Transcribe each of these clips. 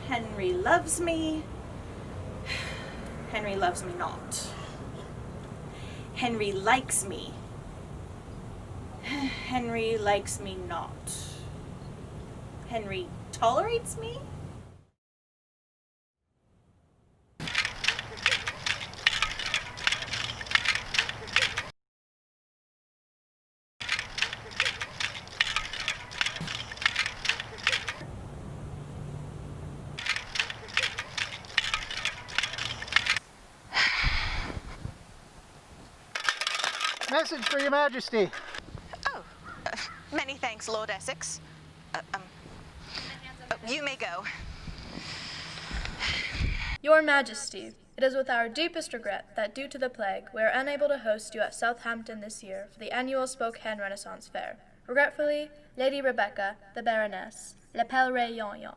Henry loves me. Henry loves me not. Henry likes me. Henry likes me not. Henry tolerates me? Message for your majesty. Oh, many thanks, Lord Essex. You may go. Your Majesty, it is with our deepest regret that due to the plague, we are unable to host you at Southampton this year for the annual Spokane Renaissance Fair. Regretfully, Lady Rebecca, the Baroness, Le Pellerin Yon.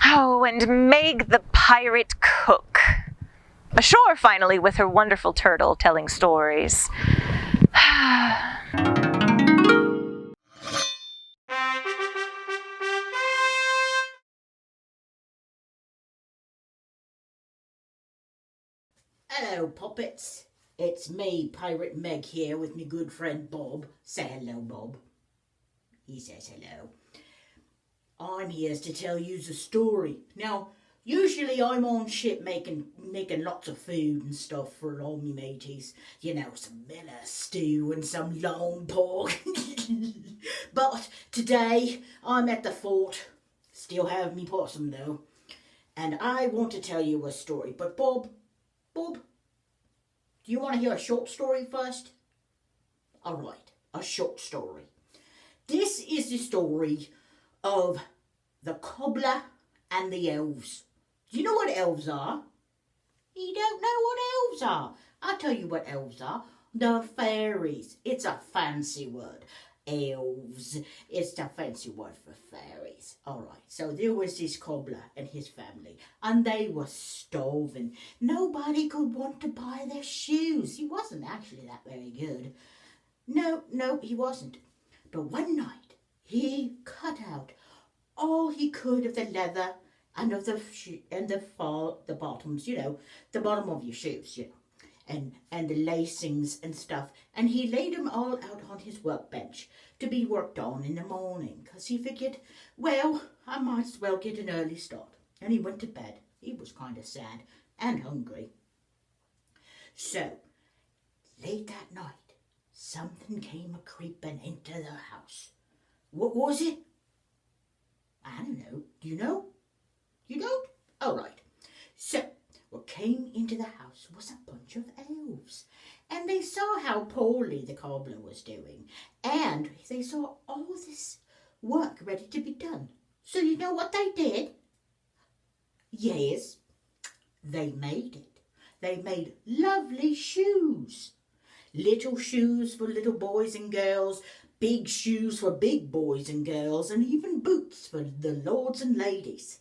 Oh, and Meg the Pirate Cook. Ashore finally with her wonderful turtle telling stories. Hello, puppets. It's me, Pirate Meg, here with my good friend Bob. Say hello, Bob. He says hello. I'm here to tell you a story. Now, usually I'm on ship making lots of food and stuff for all me mateys. You know, some miller stew and some long pork. But today, I'm at the fort. Still have me possum, though. And I want to tell you a story. But Bob, do you want to hear a short story first? All right, a short story. This is the story of the cobbler and the elves. Do you know what elves are? You don't know what elves are? I'll tell you what elves are. The fairies. It's a fancy word. Elves. It's the fancy word for fairies. All right, so there was this cobbler and his family, and they were starving. Nobody could want to buy their shoes. He wasn't actually that very good. No, he wasn't. But one night, he cut out all he could of the leather and of the bottoms, you know, the bottom of your shoes, you know, and the lacings and stuff, and he laid them all out on his workbench to be worked on in the morning, because he figured, well, I might as well get an early start. And he went to bed. He was kind of sad and hungry. So, late that night, something came a-creeping into the house. What was it? I don't know. Do you know? You don't? All right. So, what came into the house was a bunch of elves. And they saw how poorly the cobbler was doing. And they saw all this work ready to be done. So you know what they did? Yes, they made it. They made lovely shoes. Little shoes for little boys and girls, big shoes for big boys and girls, and even boots for the lords and ladies.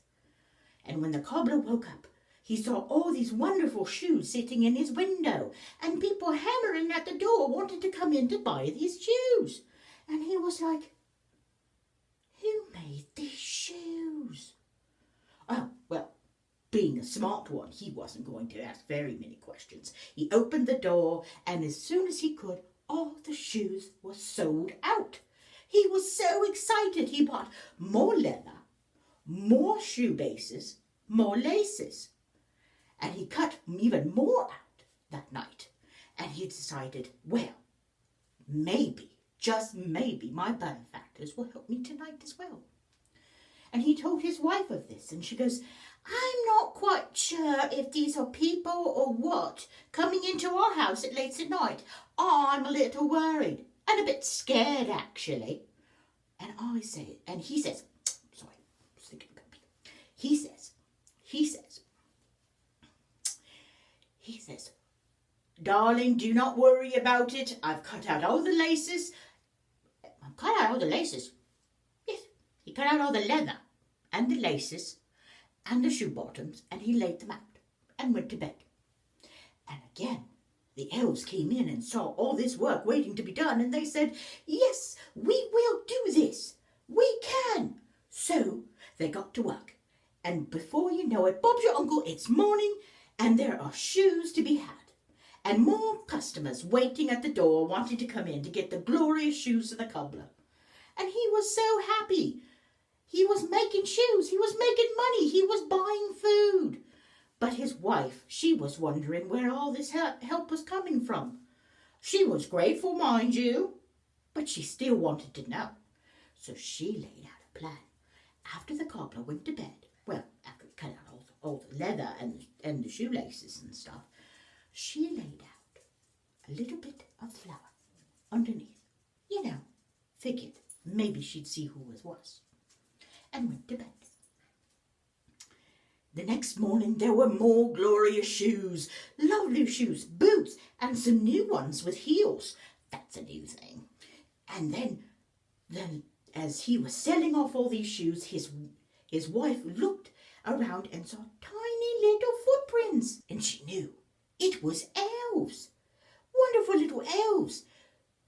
And when the cobbler woke up, he saw all these wonderful shoes sitting in his window, and people hammering at the door wanting to come in to buy these shoes. And he was like, who made these shoes? Oh, well, being a smart one, he wasn't going to ask very many questions. He opened the door, and as soon as he could, all the shoes were sold out. He was so excited, he bought more leather, more shoe bases, more laces. And he cut even more out that night. And he decided, well, maybe, just maybe, my benefactors will help me tonight as well. And he told his wife of this, and she goes, I'm not quite sure if these are people or what coming into our house at late at night. I'm a little worried and a bit scared, actually. And he says, sorry, I was thinking about me. He says, darling, do not worry about it. I've cut out all the laces. I've cut out all the laces. Yes, he cut out all the leather and the laces and the shoe bottoms, and he laid them out and went to bed. And again, the elves came in and saw all this work waiting to be done, and they said, yes, we will do this. We can. So they got to work. And before you know it, Bob's your uncle, it's morning, and there are shoes to be had. And more customers waiting at the door wanting to come in to get the glorious shoes of the cobbler. And he was so happy. He was making shoes. He was making money. He was buying food. But his wife, she was wondering where all this help was coming from. She was grateful, mind you, but she still wanted to know. So she laid out a plan. After the cobbler went to bed, well, after he cut out all the leather and the shoelaces and stuff, she laid out a little bit of flour underneath. You know, figured maybe she'd see who it was. And went to bed. The next morning there were more glorious shoes, lovely shoes, boots, and some new ones with heels. That's a new thing. And then as he was selling off all these shoes, his wife looked around and saw tiny little footprints. And she knew it was elves, wonderful little elves.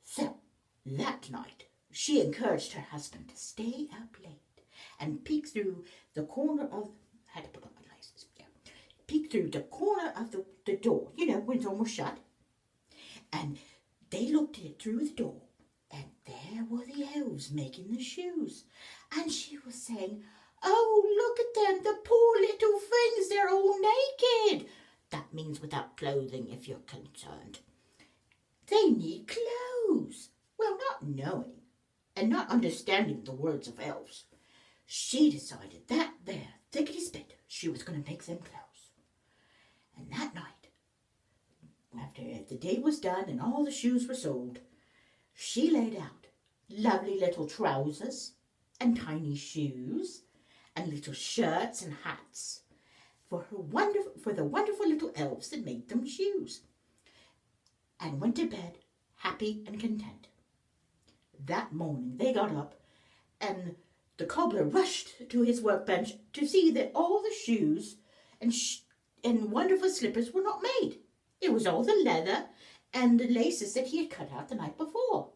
So that night she encouraged her husband to stay up late and peek through the corner of, had to put on my glasses, yeah, peek through the corner of the door, you know, when it's almost shut. And they looked at it through the door, and there were the elves making the shoes. And she was saying, oh, look at them, the poor little things, they're all naked. That means without clothing, if you're concerned. They need clothes. Well, not knowing and not understanding the words of elves, she decided that there, thickety-spit, she was going to make them clothes. And that night, after the day was done and all the shoes were sold, she laid out lovely little trousers and tiny shoes and little shirts and hats for the wonderful little elves that made them shoes, and went to bed happy and content. That morning they got up, and the cobbler rushed to his workbench to see that all the shoes and wonderful slippers were not made. It was all the leather and the laces that he had cut out the night before.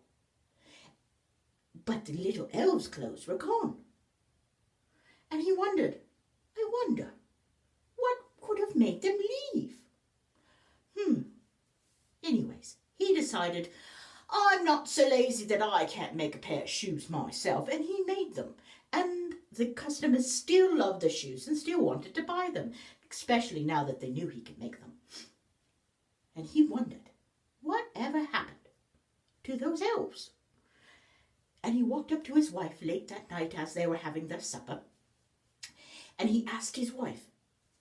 But the little elves' clothes were gone. And he wondered, I wonder, what could have made them leave? Anyways, he decided, I'm not so lazy that I can't make a pair of shoes myself, and he made them. And the customers still loved the shoes and still wanted to buy them, especially now that they knew he could make them. And he wondered, whatever happened to those elves? And he walked up to his wife late that night as they were having their supper, and he asked his wife,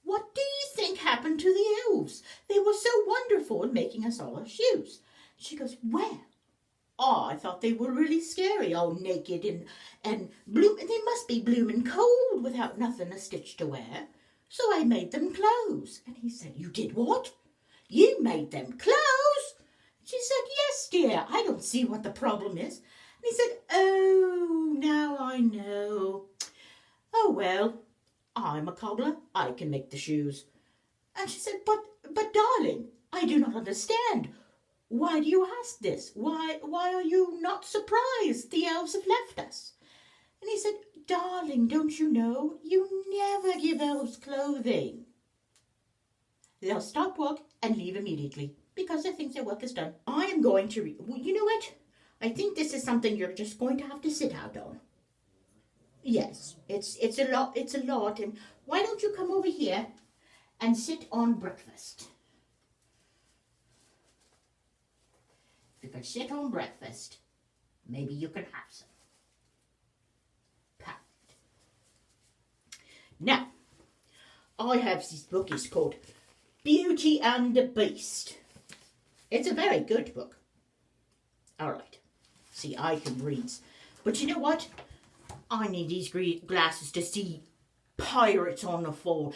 what do you think happened to the elves? They were so wonderful in making us all our shoes. She goes, well, I thought they were really scary, all naked and bloom. They must be blooming cold without nothing a stitch to wear. So I made them clothes. And he said, you did what? You made them clothes? She said, yes, dear, I don't see what the problem is. And he said, oh, now I know. Oh, well, I'm a cobbler. I can make the shoes. And she said, but darling, I do not understand. Why do you ask this? Why are you not surprised the elves have left us? And he said, darling, don't you know? You never give elves clothing. They'll stop work and leave immediately because they think their work is done. I am going to you know what? I think this is something you're just going to have to sit out on. Yes, it's a lot. And why don't you come over here and sit on breakfast? If you could sit on breakfast, maybe you can have some. Perfect. Now, I have this book. It's called Beauty and the Beast. It's a very good book. All right. See, I can read. But you know what? I need these glasses to see pirates on the fall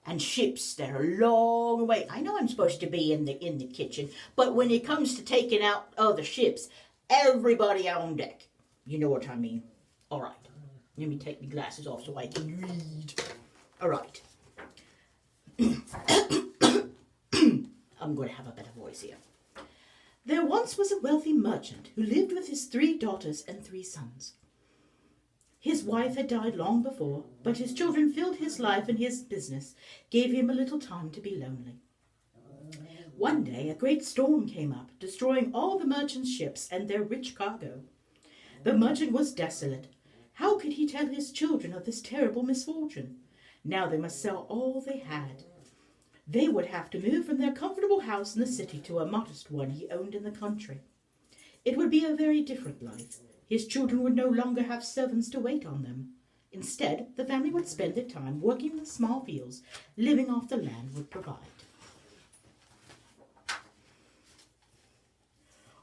and ships that are a long way. I know I'm supposed to be in the kitchen, but when it comes to taking out other ships, everybody on deck. You know what I mean. All right. Let me take my glasses off so I can read. All right. I'm going to have a better voice here. There once was a wealthy merchant who lived with his 3 daughters and 3 sons. His wife had died long before, but his children filled his life, and his business gave him a little time to be lonely. One day a great storm came up, destroying all the merchant's ships and their rich cargo. The merchant was desolate. How could he tell his children of this terrible misfortune? Now they must sell all they had. They would have to move from their comfortable house in the city to a modest one he owned in the country. It would be a very different life. His children would no longer have servants to wait on them. Instead, the family would spend their time working in the small fields, living off the land would provide.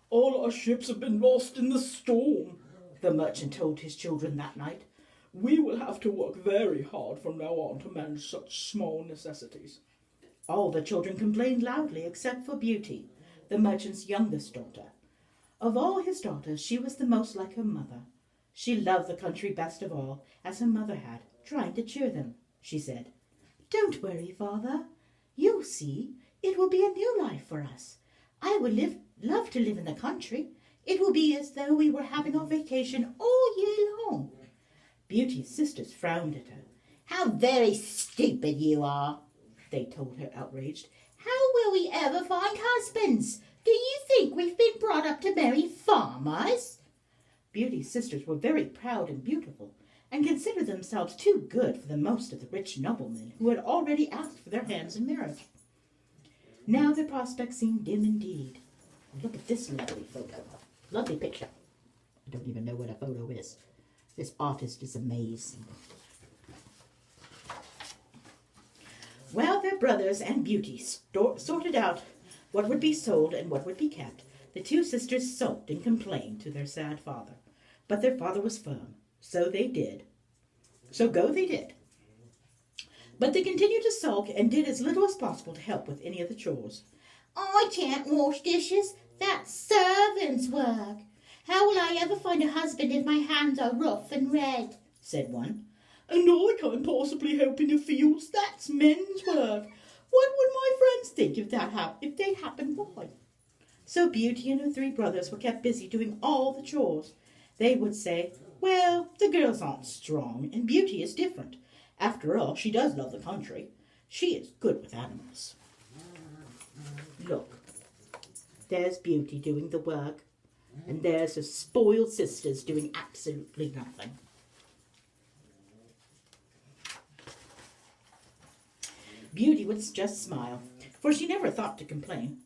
All our ships have been lost in the storm, the merchant told his children that night. We will have to work very hard from now on to manage such small necessities. All the children complained loudly except for Beauty, the merchant's youngest daughter. Of all his daughters, she was the most like her mother. She loved the country best of all, as her mother had, trying to cheer them. She said, "Don't worry, father. You'll see, it will be a new life for us. I would love to live in the country. It will be as though we were having our vacation all year long." Beauty's sisters frowned at her. "How very stupid you are," they told her, outraged. "How will we ever find husbands? Do you think we've been brought up to marry farmers?" Beauty's sisters were very proud and beautiful, and considered themselves too good for the most of the rich noblemen who had already asked for their hands in marriage. Now their prospects seemed dim indeed. Look at this lovely photo. Lovely picture. I don't even know what a photo is. This artist is amazing. While their brothers and Beauty sorted out what would be sold and what would be kept, the 2 sisters sulked and complained to their sad father. But their father was firm. So they did. So go they did. But they continued to sulk and did as little as possible to help with any of the chores. "I can't wash dishes. That's servants' work. How will I ever find a husband if my hands are rough and red?" said one. "And I can't possibly help in the fields. That's men's work. What would my friends think if they happened by?" So Beauty and her 3 brothers were kept busy doing all the chores. They would say, "Well, the girls aren't strong, and Beauty is different. After all, she does love the country. She is good with animals." Look, there's Beauty doing the work, and there's her spoiled sisters doing absolutely nothing. Beauty would just smile, for she never thought to complain.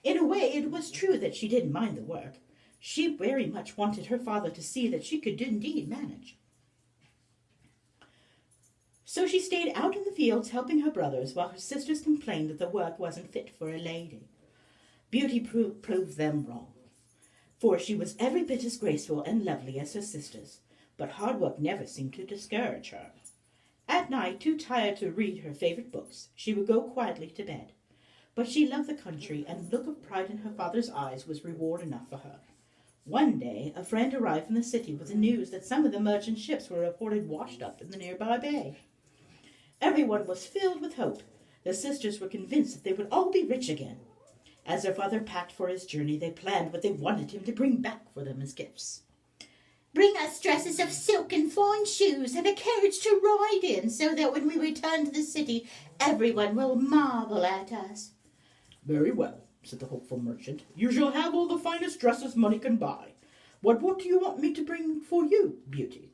In a way, it was true that she didn't mind the work. She very much wanted her father to see that she could indeed manage. So she stayed out in the fields helping her brothers, while her sisters complained that the work wasn't fit for a lady. Beauty proved them wrong, for she was every bit as graceful and lovely as her sisters, but hard work never seemed to discourage her. At night, too tired to read her favorite books, she would go quietly to bed. But she loved the country, and the look of pride in her father's eyes was reward enough for her. One day, a friend arrived from the city with the news that some of the merchant ships were reported washed up in the nearby bay. Everyone was filled with hope. The sisters were convinced that they would all be rich again. As their father packed for his journey, they planned what they wanted him to bring back for them as gifts. "Bring us dresses of silk and fine shoes and a carriage to ride in, so that when we return to the city, everyone will marvel at us." "Very well," said the hopeful merchant. "You shall have all the finest dresses money can buy. What do you want me to bring for you, Beauty?"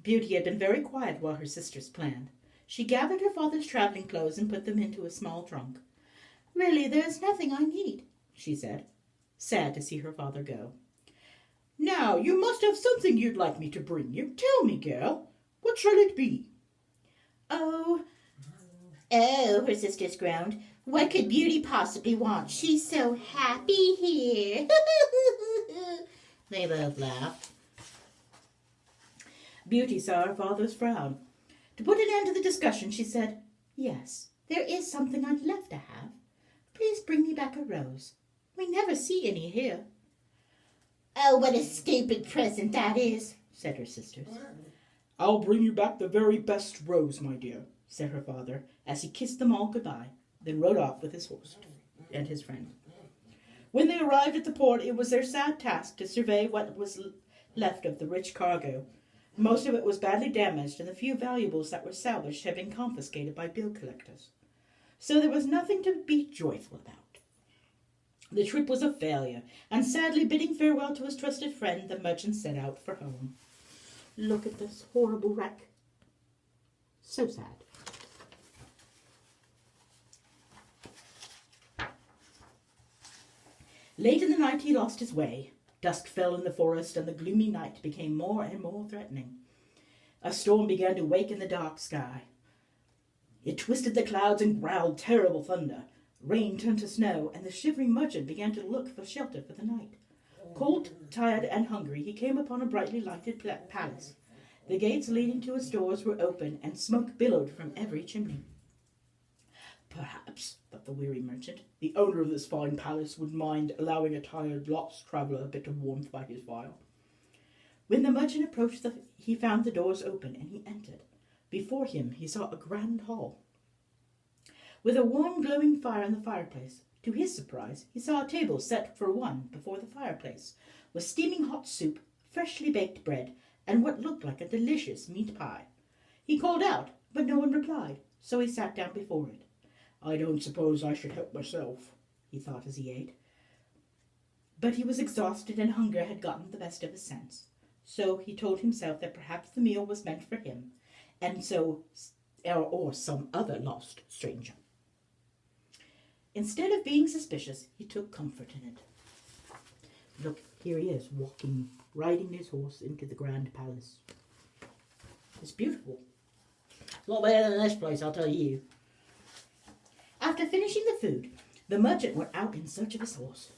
Beauty had been very quiet while her sisters planned. She gathered her father's traveling clothes and put them into a small trunk. "Really, there's nothing I need," she said, sad to see her father go. "Now, you must have something you'd like me to bring you. Tell me, girl, what shall it be?" Oh, her sisters groaned. "What could Beauty possibly want? She's so happy here." They both laughed. Beauty saw her father's frown. To put an end to the discussion, she said, "Yes, there is something I'd love to have. Please bring me back a rose. We never see any here." "Oh, what a stupid present that is," said her sisters. "I'll bring you back the very best rose, my dear," said her father, as he kissed them all goodbye, then rode off with his horse and his friend. When they arrived at the port, it was their sad task to survey what was left of the rich cargo. Most of it was badly damaged, and the few valuables that were salvaged had been confiscated by bill collectors. So there was nothing to be joyful about. The trip was a failure, and sadly bidding farewell to his trusted friend, the merchant set out for home. Look at this horrible wreck. So sad. Late in the night he lost his way. Dusk fell in the forest, and the gloomy night became more and more threatening. A storm began to wake in the dark sky. It twisted the clouds and growled terrible thunder. Rain turned to snow, and the shivering merchant began to look for shelter for the night. Cold, tired, and hungry, he came upon a brightly lighted palace. The gates leading to its doors were open, and smoke billowed from every chimney. Perhaps, thought the weary merchant, the owner of this fine palace would mind allowing a tired, lost traveller a bit of warmth by his fire. When the merchant approached, he found the doors open, and he entered. Before him he saw a grand hall, with a warm, glowing fire in the fireplace. To his surprise, he saw a table set for one before the fireplace, with steaming hot soup, freshly baked bread, and what looked like a delicious meat pie. He called out, but no one replied, so he sat down before it. I don't suppose I should help myself, he thought as he ate. But he was exhausted, and hunger had gotten the best of his sense. So he told himself that perhaps the meal was meant for him, and so, or some other lost stranger. Instead of being suspicious, he took comfort in it. Look, here he is, riding his horse into the grand palace. It's beautiful. A lot better than this place, I'll tell you. After finishing the food, the merchant went out in search of his horse,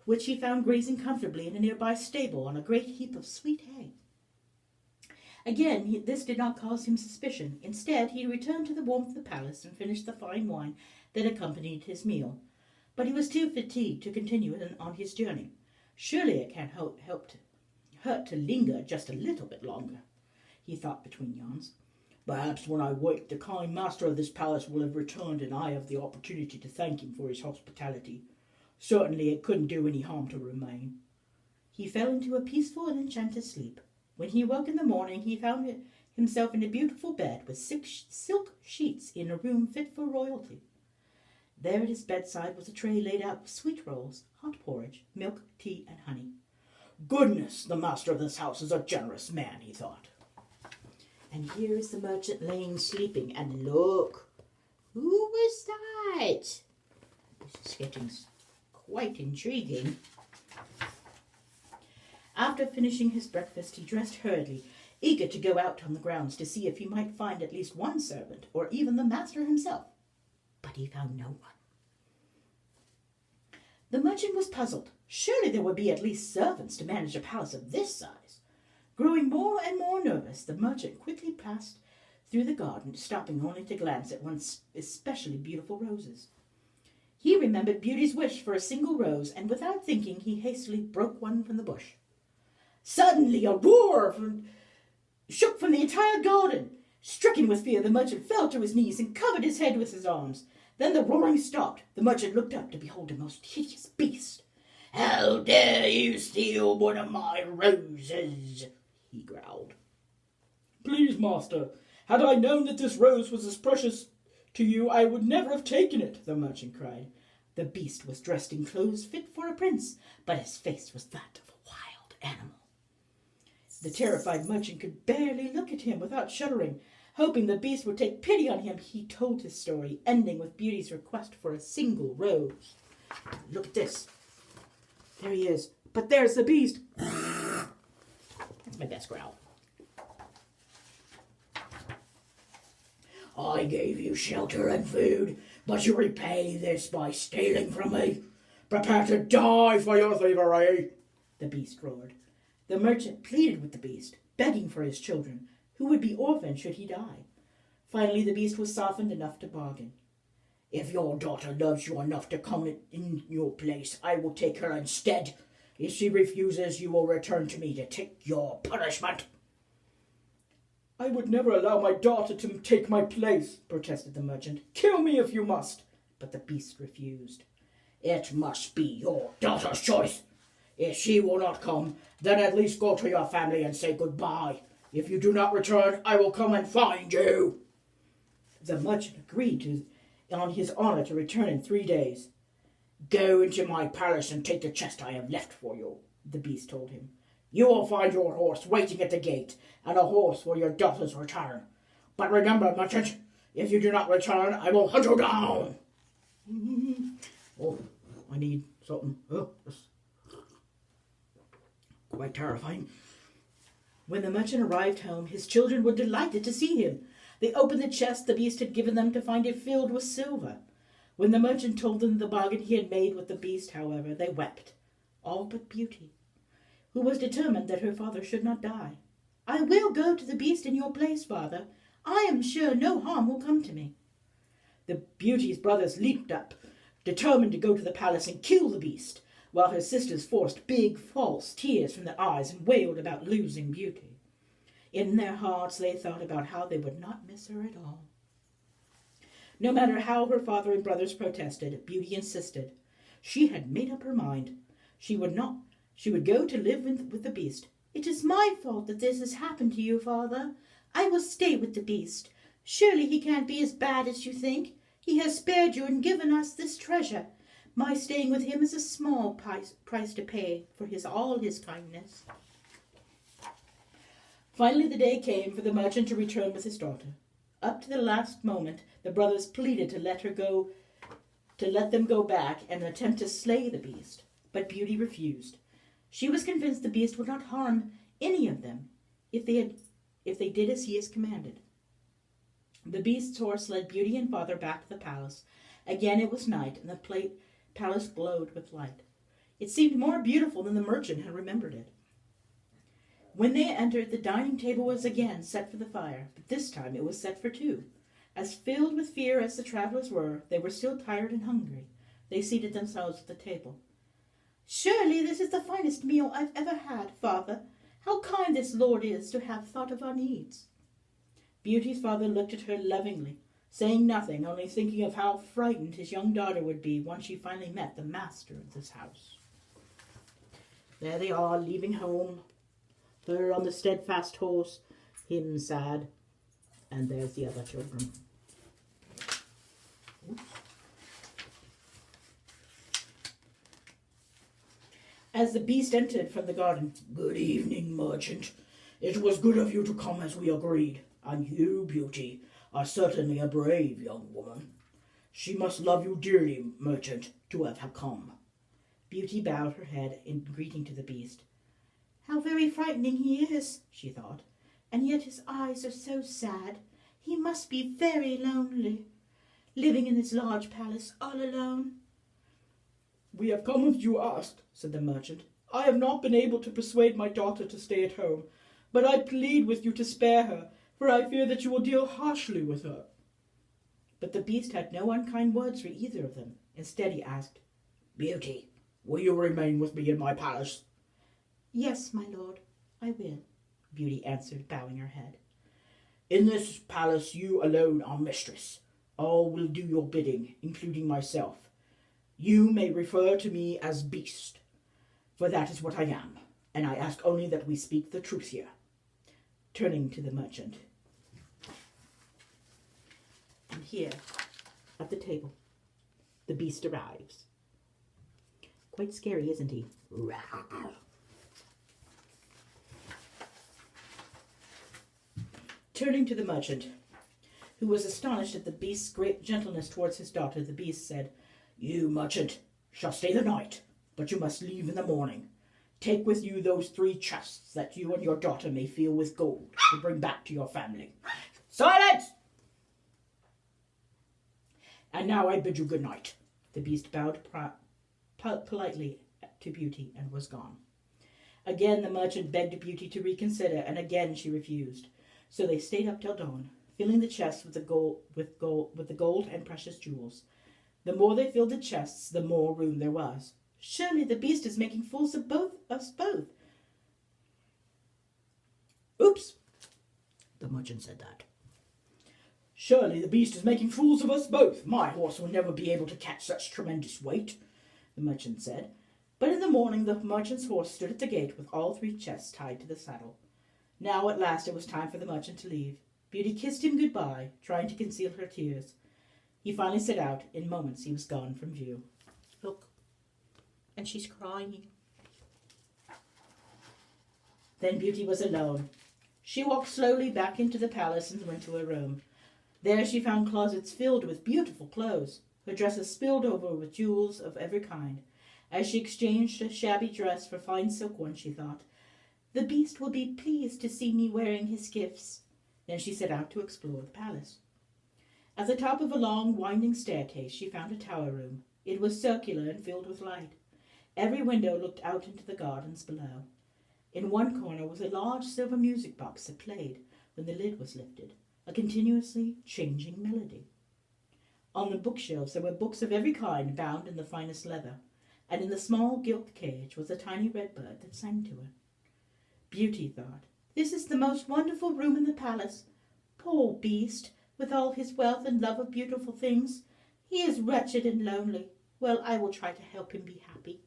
which he found grazing comfortably in a nearby stable on a great heap of sweet hay. Again, this did not cause him suspicion. Instead, he returned to the warmth of the palace and finished the fine wine that accompanied his meal. But he was too fatigued to continue on his journey. Surely it can't hurt to linger just a little bit longer, he thought between yawns. Perhaps when I wake, the kind master of this palace will have returned, and I have the opportunity to thank him for his hospitality. Certainly it couldn't do any harm to remain. He fell into a peaceful and enchanted sleep. When he woke in the morning, he found himself in a beautiful bed with 6 silk sheets in a room fit for royalty. There at his bedside was a tray laid out with sweet rolls, hot porridge, milk, tea, and honey. Goodness, the master of this house is a generous man, he thought. And here is the merchant laying sleeping, and look, who was that? This is getting quite intriguing. After finishing his breakfast, he dressed hurriedly, eager to go out on the grounds to see if he might find at least one servant, or even the master himself. But he found no one. The merchant was puzzled. Surely there would be at least servants to manage a palace of this size. Growing more and more nervous, the merchant quickly passed through the garden, stopping only to glance at one especially beautiful roses. He remembered Beauty's wish for a single rose, and without thinking, he hastily broke one from the bush. Suddenly a roar shook from the entire garden. Stricken with fear, the merchant fell to his knees and covered his head with his arms. Then the roaring stopped. The merchant looked up to behold a most hideous beast. How dare you steal one of my roses? He growled. Please, master, had I known that this rose was as precious to you, I would never have taken it, the merchant cried. The beast was dressed in clothes fit for a prince, but his face was that of a wild animal. The terrified merchant could barely look at him without shuddering. Hoping the beast would take pity on him, he told his story, ending with Beauty's request for a single rose. Look at this. There he is. But there's the beast. That's my best growl. I gave you shelter and food, but you repay this by stealing from me. Prepare to die for your thievery, the beast roared. The merchant pleaded with the beast, begging for his children, who would be orphaned should he die. Finally, the beast was softened enough to bargain. If your daughter loves you enough to come in your place, I will take her instead. If she refuses, you will return to me to take your punishment. I would never allow my daughter to take my place, protested the merchant. Kill me if you must. But the beast refused. It must be your daughter's choice. If she will not come, then at least go to your family and say goodbye. If you do not return, I will come and find you." The merchant agreed on his honor to return in 3 days. "Go into my palace and take the chest I have left for you," the beast told him. "You will find your horse waiting at the gate, and a horse for your daughter's return. But remember, merchant, if you do not return, I will hunt you down." Oh, I need something. Oh, that's quite terrifying. When the merchant arrived home, his children were delighted to see him. They opened the chest the beast had given them to find it filled with silver. When the merchant told them the bargain he had made with the beast, however, they wept, all but Beauty, who was determined that her father should not die. "I will go to the beast in your place, father. I am sure no harm will come to me." The Beauty's brothers leaped up, determined to go to the palace and kill the beast, while her sisters forced big, false tears from their eyes and wailed about losing Beauty. In their hearts they thought about how they would not miss her at all. No matter how her father and brothers protested, Beauty insisted. She had made up her mind. She would go to live with the beast. "It is my fault that this has happened to you, father. I will stay with the beast. Surely he can't be as bad as you think. He has spared you and given us this treasure. My staying with him is a small price to pay for all his kindness." Finally the day came for the merchant to return with his daughter. Up to the last moment, the brothers pleaded to let them go back and attempt to slay the beast, but Beauty refused. She was convinced the beast would not harm any of them if they did as he is commanded. The beast's horse led Beauty and father back to the palace. Again it was night, and the palace glowed with light. It seemed more beautiful than the merchant had remembered it. When they entered, the dining table was again set for the fire, but this time it was set for two. As filled with fear as the travelers were, they were still tired and hungry. They seated themselves at the table. "Surely this is the finest meal I've ever had, father. How kind this lord is to have thought of our needs." Beauty's father looked at her lovingly, saying nothing, only thinking of how frightened his young daughter would be once she finally met the master of this house. There they are, leaving home. Her on the steadfast horse, him sad, and there's the other children. Oops. As the beast entered from the garden, "Good evening, merchant. It was good of you to come as we agreed, and you, Beauty, are certainly a brave young woman. She must love you dearly, merchant, to have come." Beauty bowed her head in greeting to the beast. "How very frightening he is," she thought, "and yet his eyes are so sad. He must be very lonely, living in this large palace all alone." "We have come as you asked," said the merchant. "I have not been able to persuade my daughter to stay at home, but I plead with you to spare her, for I fear that you will deal harshly with her." But the beast had no unkind words for either of them. Instead he asked, "Beauty, will you remain with me in my palace?" "Yes, my lord, I will," Beauty answered, bowing her head. "In this palace you alone are mistress. All will do your bidding, including myself. You may refer to me as Beast, for that is what I am, and I ask only that we speak the truth here." Turning to the merchant. And here, at the table, the beast arrives. Quite scary, isn't he? Rawr. Turning to the merchant, who was astonished at the beast's great gentleness towards his daughter, the beast said, "You, merchant, shall stay the night, but you must leave in the morning. Take with you those 3 chests that you and your daughter may fill with gold to bring back to your family." "Silence! And now I bid you good night." The beast bowed politely to Beauty and was gone. Again the merchant begged Beauty to reconsider, and again she refused. So they stayed up till dawn, filling the chests with the gold and precious jewels. The more they filled the chests, the more room there was. "Surely the beast is making fools of us both." "Oops," the merchant said that. "Surely the beast is making fools of us both. My horse will never be able to catch such tremendous weight. the merchant said. But in the morning the merchant's horse stood at the gate with all 3 chests tied to the saddle. Now at last it was time for the merchant to leave. Beauty kissed him goodbye, trying to conceal her tears. He finally set out. In moments he was gone from view. Look, and she's crying. Then Beauty was alone. She walked slowly back into the palace and went to her room. There she found closets filled with beautiful clothes, her dresses spilled over with jewels of every kind. As she exchanged a shabby dress for fine silk one, she thought, "The beast will be pleased to see me wearing his gifts." Then she set out to explore the palace. At the top of a long, winding staircase she found a tower room. It was circular and filled with light. Every window looked out into the gardens below. In one corner was a large silver music box that played, when the lid was lifted, a continuously changing melody. On the bookshelves there were books of every kind bound in the finest leather, and in the small gilt cage was a tiny red bird that sang to her. Beauty thought, "This is the most wonderful room in the palace. Poor beast, with all his wealth and love of beautiful things, he is wretched and lonely. Well, I will try to help him be happy."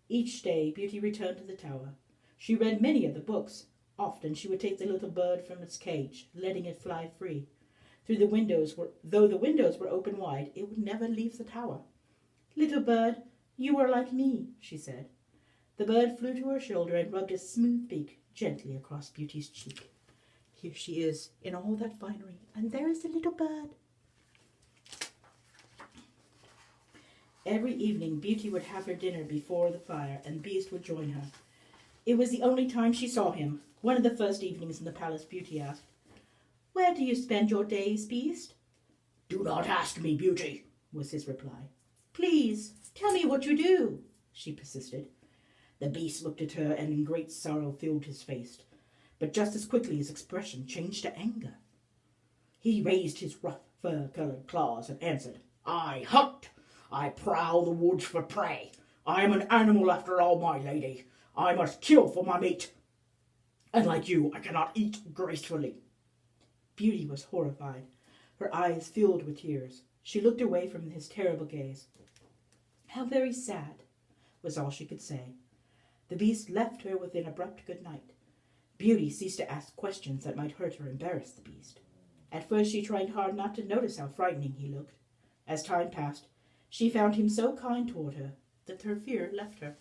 Each day Beauty returned to the tower. She read many of the books. Often she would take the little bird from its cage, letting it fly free. Though the windows were open wide, it would never leave the tower. "Little bird, you are like me," she said. The bird flew to her shoulder and rubbed its smooth beak gently across Beauty's cheek. "Here she is, in all that finery, and there is the little bird." Every evening Beauty would have her dinner before the fire, and Beast would join her. It was the only time she saw him. One of the first evenings in the palace, Beauty asked, "Where do you spend your days, Beast?" "Do not ask me, Beauty," was his reply. "Please, tell me what you do," she persisted. The Beast looked at her, and in great sorrow filled his face. But just as quickly his expression changed to anger. He raised his rough fur-colored claws and answered, "I hunt. I prowl the woods for prey. I am an animal after all, my lady. I must kill for my meat. And like you, I cannot eat gracefully." Beauty was horrified. Her eyes filled with tears. She looked away from his terrible gaze. "How very sad," was all she could say. The Beast left her with an abrupt good night. Beauty ceased to ask questions that might hurt or embarrass the Beast. At first she tried hard not to notice how frightening he looked. As time passed, she found him so kind toward her that her fear left her.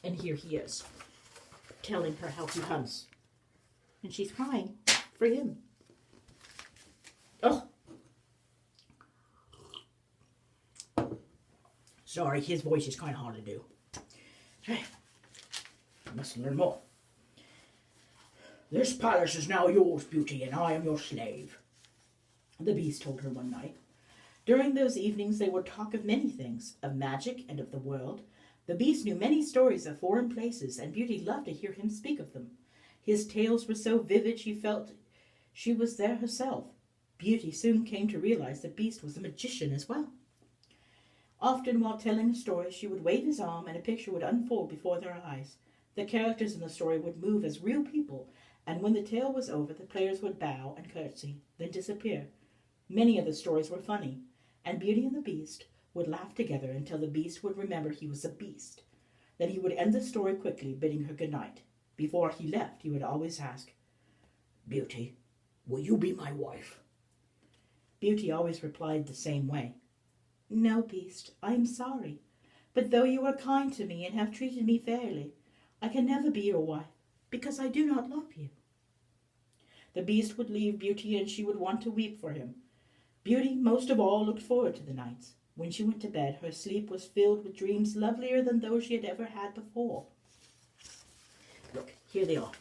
And here he is, telling her how he hunts. And she's crying for him. Oh! Sorry, his voice is kind of hard to do. I must learn more. "This palace is now yours, Beauty, and I am your slave," the Beast told her one night. During those evenings they would talk of many things, of magic and of the world. The Beast knew many stories of foreign places, and Beauty loved to hear him speak of them. His tales were so vivid she felt she was there herself. Beauty soon came to realize that Beast was a magician as well. Often while telling a story she would wave his arm and a picture would unfold before their eyes. The characters in the story would move as real people, and when the tale was over the players would bow and curtsy, then disappear. Many of the stories were funny, and Beauty and the Beast would laugh together until the Beast would remember he was a beast. Then he would end the story quickly, bidding her good night. Before he left, he would always ask, "Beauty, will you be my wife?" Beauty always replied the same way. "No, Beast, I am sorry, but though you are kind to me and have treated me fairly, I can never be your wife, because I do not love you." The Beast would leave Beauty, and she would want to weep for him. Beauty most of all looked forward to the nights. When she went to bed, her sleep was filled with dreams lovelier than those she had ever had before. Look, here they are.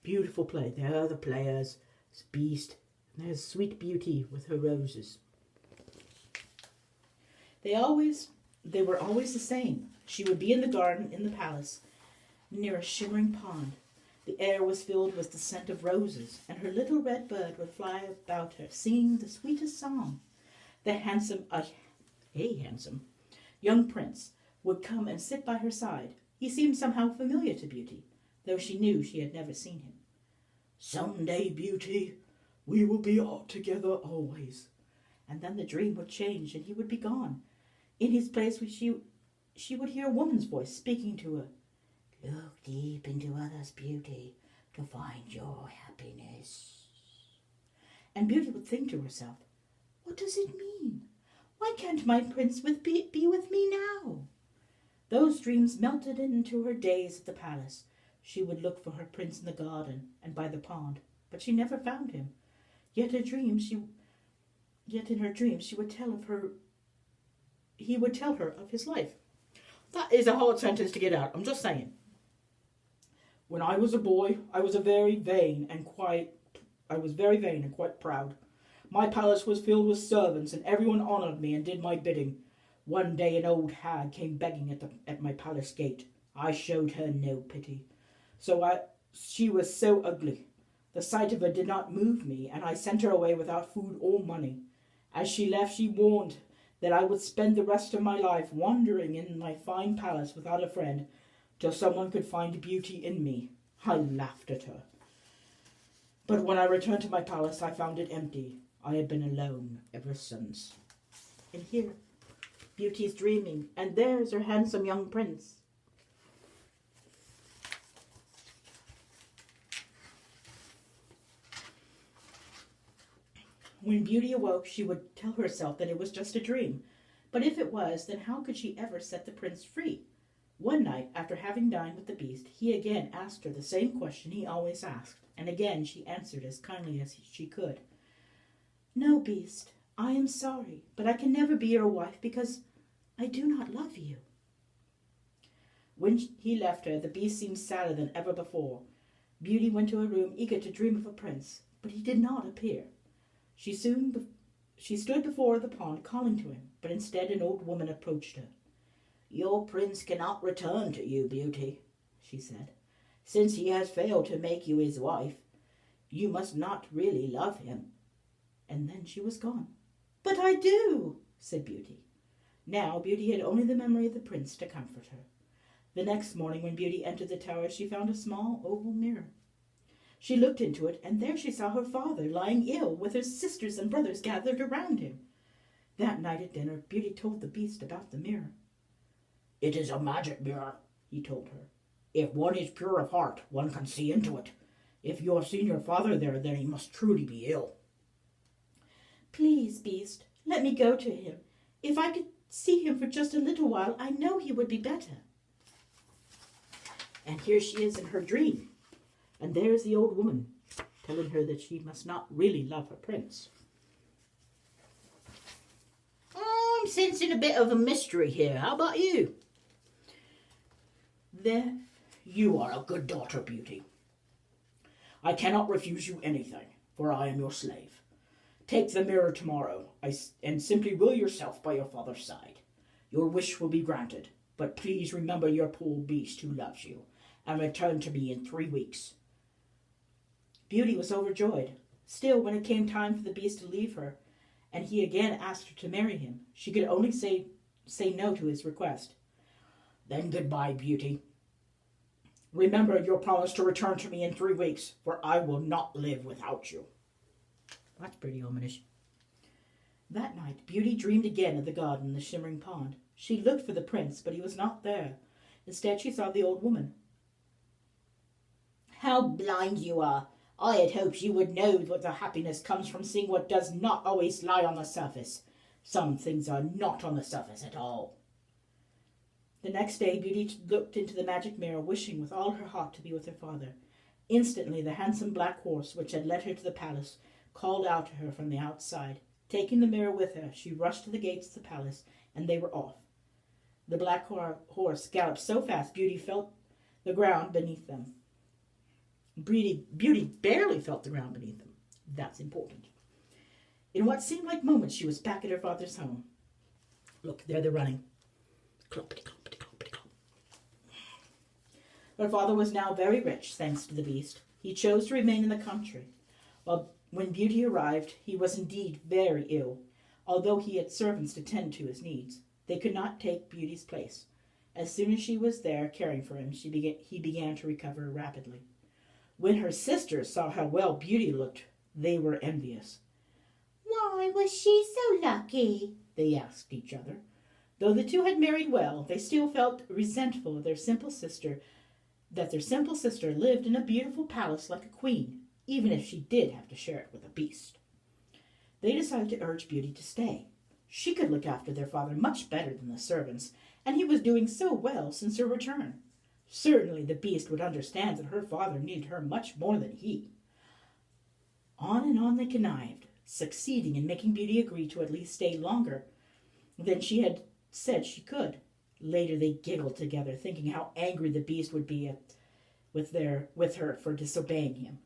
Beautiful play. There are the players. There's Beast. And there's sweet Beauty with her roses. They were always the same. She would be in the garden in the palace, near a shimmering pond. The air was filled with the scent of roses, and her little red bird would fly about her, singing the sweetest song. The handsome young prince would come and sit by her side. He seemed somehow familiar to Beauty, though she knew she had never seen him. "Some day, Beauty, we will be all together always, and then the dream would change and he would be gone. In his place, she would hear a woman's voice speaking to her. Look deep into others' beauty to find your happiness. And Beauty would think to herself, what does it mean? Why can't my prince be with me now? Those dreams melted into her days at the palace. She would look for her prince in the garden and by the pond, but she never found him. Yet in her dreams he would tell her of his life. That is a hard sentence to get out. I'm just saying. When I was a boy, I was very vain and quite proud. My palace was filled with servants, and everyone honored me and did my bidding. One day an old hag came begging at my palace gate. I showed her no pity. She was so ugly. The sight of her did not move me, and I sent her away without food or money. As she left, she warned that I would spend the rest of my life wandering in my fine palace without a friend, till someone could find beauty in me. I laughed at her. But when I returned to my palace, I found it empty. I have been alone ever since. And here, Beauty's dreaming, and there's her handsome young prince. When Beauty awoke, she would tell herself that it was just a dream. But if it was, then how could she ever set the prince free? One night, after having dined with the beast, he again asked her the same question he always asked, and again she answered as kindly as she could. No, beast, I am sorry, but I can never be your wife because I do not love you. When he left her, the beast seemed sadder than ever before. Beauty went to her room, eager to dream of a prince, but he did not appear. She stood before the pond calling to him, but instead an old woman approached her. Your prince cannot return to you, Beauty, she said, since he has failed to make you his wife. You must not really love him. And then she was gone. But I do, said Beauty. Now Beauty had only the memory of the prince to comfort her. The next morning when Beauty entered the tower, she found a small oval mirror. She looked into it, and there she saw her father lying ill, with her sisters and brothers gathered around him. That night at dinner, Beauty told the beast about the mirror. It is a magic mirror, he told her. If one is pure of heart, one can see into it. If you have seen your father there, then he must truly be ill. Please, beast, let me go to him. If I could see him for just a little while, I know he would be better. And here she is in her dream. And there's the old woman, telling her that she must not really love her prince. I'm sensing a bit of a mystery here. How about you? There, you are a good daughter, Beauty. I cannot refuse you anything, for I am your slave. Take the mirror tomorrow, and simply will yourself by your father's side. Your wish will be granted, but please remember your poor beast who loves you, and return to me in 3 weeks. Beauty was overjoyed. Still, when it came time for the beast to leave her, and he again asked her to marry him, she could only say no to his request. Then goodbye, Beauty. Remember your promise to return to me in 3 weeks, for I will not live without you. That's pretty ominous. That night, Beauty dreamed again of the garden and the shimmering pond. She looked for the prince, but he was not there. Instead, she saw the old woman. How blind you are! I had hoped you would know what the happiness comes from seeing what does not always lie on the surface. Some things are not on the surface at all. The next day, Beauty looked into the magic mirror, wishing with all her heart to be with her father. Instantly, the handsome black horse, which had led her to the palace, called out to her from the outside. Taking the mirror with her, she rushed to the gates of the palace, and they were off. The black horse galloped so fast, Beauty felt the ground beneath them. Beauty barely felt the ground beneath them. That's important. In what seemed like moments, she was back at her father's home. Look, there they're running. Clompity, clompity, clompity, clomp. Her father was now very rich, thanks to the beast. He chose to remain in the country. When Beauty arrived, he was indeed very ill. Although he had servants to tend to his needs, they could not take Beauty's place. As soon as she was there caring for him, he began to recover rapidly. When her sisters saw how well Beauty looked, they were envious. Why was she so lucky? They asked each other. Though the two had married well, they still felt resentful of their simple sister, that their simple sister lived in a beautiful palace like a queen, even if she did have to share it with a beast. They decided to urge Beauty to stay. She could look after their father much better than the servants, and he was doing so well since her return. Certainly the beast would understand that her father needed her much more than he. On and on they connived, succeeding in making Beauty agree to at least stay longer than she had said she could. Later they giggled together, thinking how angry the beast would be with her for disobeying him.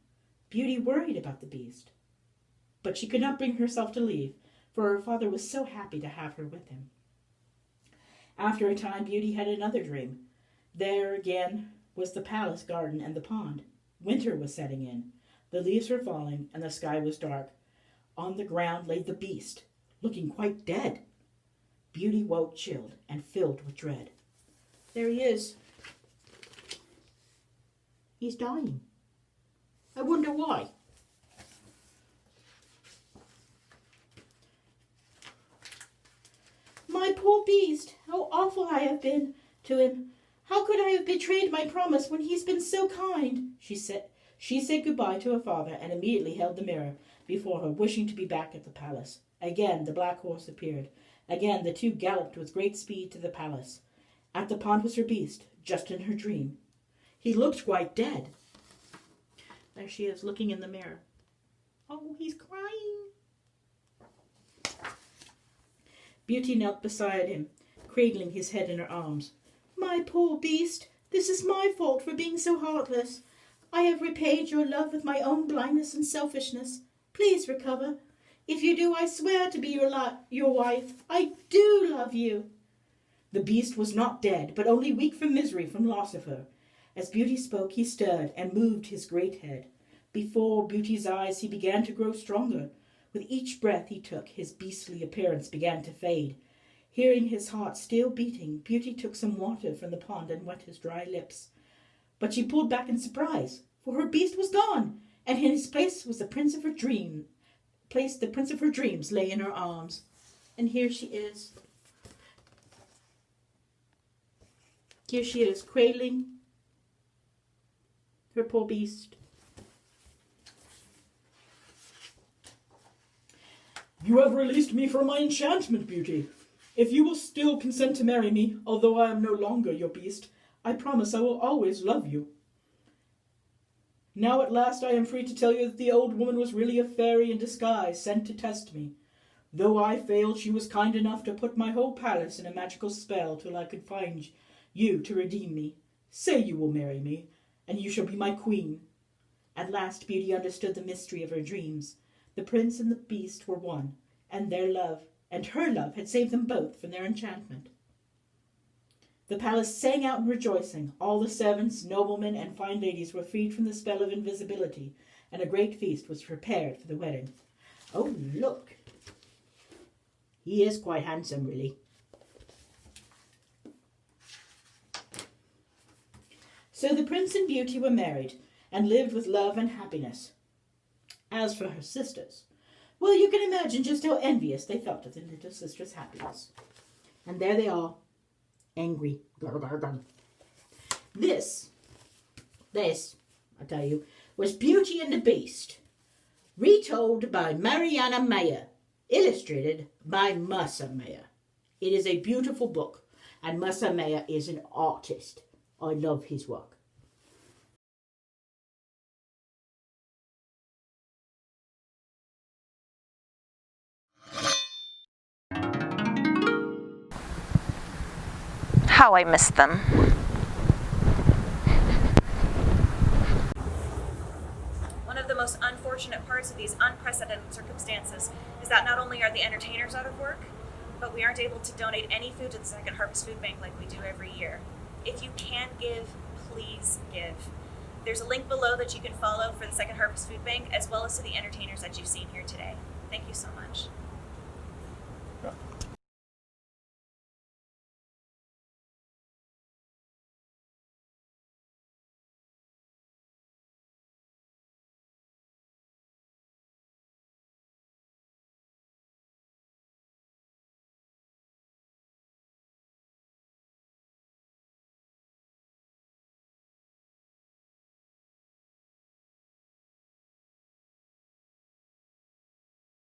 Beauty worried about the beast, but she could not bring herself to leave, for her father was so happy to have her with him. After a time, Beauty had another dream. There again was the palace garden and the pond. Winter was setting in. The leaves were falling, and the sky was dark. On the ground lay the beast, looking quite dead. Beauty woke chilled and filled with dread. There he is. He's dying. I wonder why. My poor beast, how awful I have been to him. How could I have betrayed my promise when he's been so kind? She said goodbye to her father and immediately held the mirror before her, wishing to be back at the palace. Again the black horse appeared. Again the two galloped with great speed to the palace. At the pond was her beast, just in her dream. He looked quite dead. There she is, looking in the mirror. Oh, he's crying. Beauty knelt beside him, cradling his head in her arms. My poor beast, this is my fault for being so heartless. I have repaid your love with my own blindness and selfishness. Please recover. If you do, I swear to be your wife. I do love you. The beast was not dead, but only weak from misery from loss of her. As Beauty spoke, he stirred and moved his great head. Before Beauty's eyes he began to grow stronger. With each breath he took, his beastly appearance began to fade. Hearing his heart still beating, Beauty took some water from the pond and wet his dry lips. But she pulled back in surprise, for her beast was gone, and in his place was the prince of her dreams. The prince of her dreams lay in her arms. And here she is. Here she is, cradling her poor beast. You have released me from my enchantment, Beauty. If you will still consent to marry me, although I am no longer your beast, I promise I will always love you. Now at last I am free to tell you that the old woman was really a fairy in disguise, sent to test me. Though I failed, she was kind enough to put my whole palace in a magical spell till I could find you to redeem me. Say you will marry me, and you shall be my queen. At last Beauty understood the mystery of her dreams. The prince and the beast were one, and her love had saved them both from their enchantment. The palace sang out in rejoicing. All the servants, noblemen, and fine ladies were freed from the spell of invisibility, and a great feast was prepared for the wedding. Oh, look. He is quite handsome, really. So the prince and Beauty were married, and lived with love and happiness. As for her sisters, well, you can imagine just how envious they felt of their little sister's happiness. And there they are, angry. This, I tell you, was Beauty and the Beast, retold by Mariana Mayer, illustrated by Mercer Mayer. It is a beautiful book, and Mercer Mayer is an artist. I love his work. How I missed them. One of the most unfortunate parts of these unprecedented circumstances is that not only are the entertainers out of work, but we aren't able to donate any food to the Second Harvest Food Bank like we do every year. If you can give, please give. There's a link below that you can follow for the Second Harvest Food Bank, as well as to the entertainers that you've seen here today. Thank you so much.